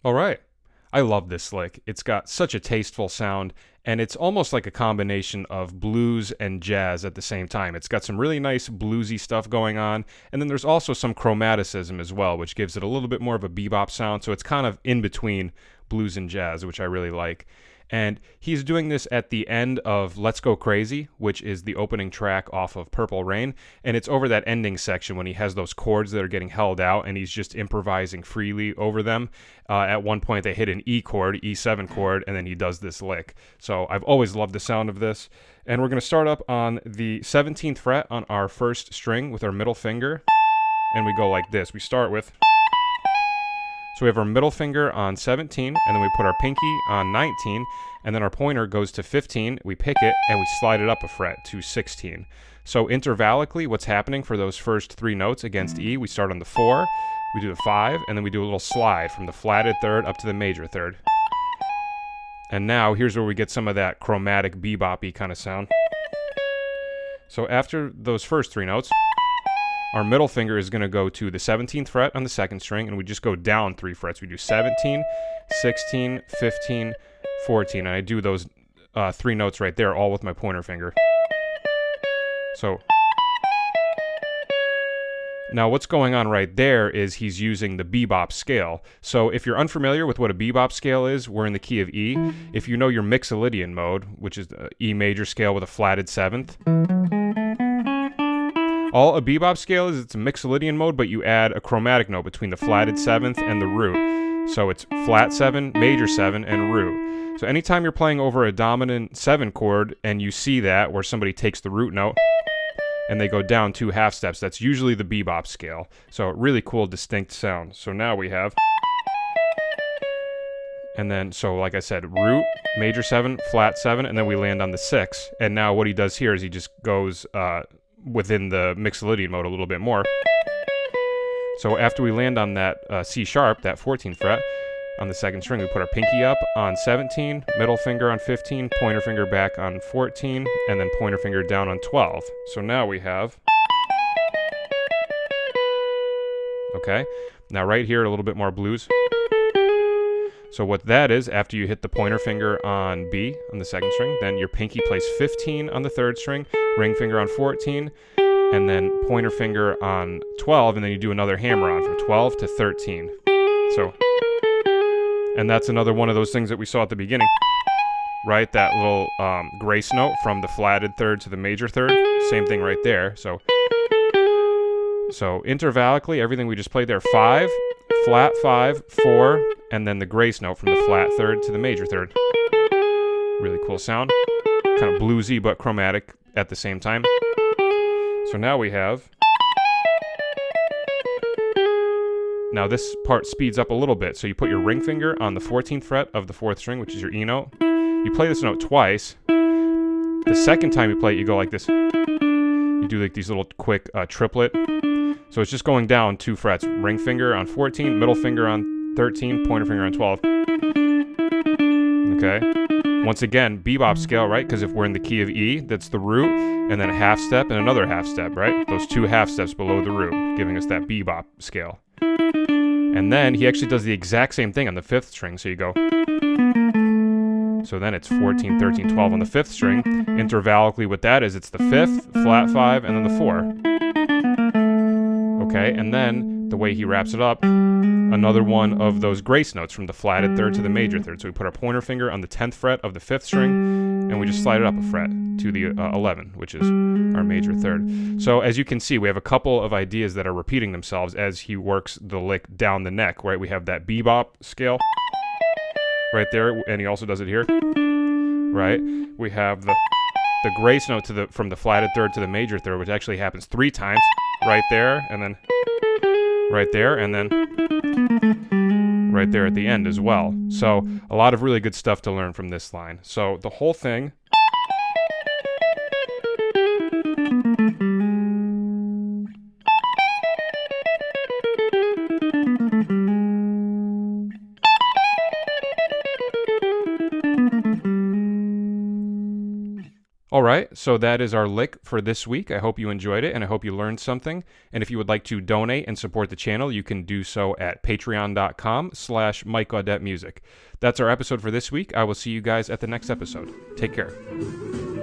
All right. I love this lick. It's got such a tasteful sound, and it's almost like a combination of blues and jazz at the same time. It's got some really nice bluesy stuff going on, and then there's also some chromaticism as well, which gives it a little bit more of a bebop sound, so it's kind of in between blues and jazz, which I really like. And he's doing this at the end of Let's Go Crazy, which is the opening track off of Purple Rain. And it's over that ending section when he has those chords that are getting held out and he's just improvising freely over them. At one point, they hit an E chord, E7 chord, and then he does this lick. So I've always loved the sound of this. And we're going to start up on the 17th fret on our first string with our middle finger. And we go like this. We start with... So we have our middle finger on 17, and then we put our pinky on 19, and then our pointer goes to 15, we pick it, and we slide it up a fret to 16. So intervallically, what's happening for those first three notes against E, we start on the 4, we do the 5, and then we do a little slide from the flatted third up to the major third. And now, here's where we get some of that chromatic bebop-y kind of sound. So after those first three notes, our middle finger is going to go to the 17th fret on the second string, and we just go down 3 frets. We do 17, 16, 15, 14, and I do those 3 notes right there all with my pointer finger. So now what's going on right there is he's using the bebop scale. So if you're unfamiliar with what a bebop scale is, we're in the key of E. If you know your Mixolydian mode, which is the E major scale with a flatted 7th, all a bebop scale is, it's a Mixolydian mode, but you add a chromatic note between the flatted 7th and the root. So it's flat 7, major 7, and root. So anytime you're playing over a dominant 7 chord and you see that, where somebody takes the root note and they go down 2 half steps, that's usually the bebop scale. So really cool, distinct sound. So now we have... And then, so like I said, root, major 7, flat 7, and then we land on the 6. And now what he does here is he just goes... within the Mixolydian mode a little bit more. So after we land on that C sharp, that 14th fret, on the second string, we put our pinky up on 17, middle finger on 15, pointer finger back on 14, and then pointer finger down on 12. So now we have... Okay, now right here, a little bit more blues. So what that is, after you hit the pointer finger on B on the second string, then your pinky plays 15 on the third string, ring finger on 14, and then pointer finger on 12, and then you do another hammer on from 12 to 13. So, and that's another one of those things that we saw at the beginning, right? That little grace note from the flatted third to the major third, same thing right there. So intervallically, everything we just played there, 5, flat 5, 4, and then the grace note from the flat third to the major third. Really cool sound. Kind of bluesy but chromatic at the same time. So now we have... Now this part speeds up a little bit. So you put your ring finger on the 14th fret of the 4th string, which is your E note. You play this note twice. The second time you play it, you go like this. You do like these little quick triplet. So it's just going down 2 frets. Ring finger on 14, middle finger on 13, pointer finger on 12. Okay. Once again, bebop scale, right? Because if we're in the key of E, that's the root, and then a half step and another half step, right? Those 2 half steps below the root, giving us that bebop scale. And then he actually does the exact same thing on the 5th string. So you go... So then it's 14, 13, 12 on the 5th string. Intervallically, what that is, it's the 5th, flat 5, and then the 4. Okay, and then the way he wraps it up, another one of those grace notes from the flatted third to the major third. So we put our pointer finger on the 10th fret of the 5th string, and we just slide it up a fret to the 11, which is our major third. So as you can see, we have a couple of ideas that are repeating themselves as he works the lick down the neck, right? We have that bebop scale right there, and he also does it here, right? We have the grace note from the flatted third to the major third, which actually happens 3 times, right there, and then right there, and then right there at the end as well. So a lot of really good stuff to learn from this line. So the whole thing... All right, so that is our lick for this week. I hope you enjoyed it, and I hope you learned something. And if you would like to donate and support the channel, you can do so at patreon.com/MikeAudetteMusic. That's our episode for this week. I will see you guys at the next episode. Take care.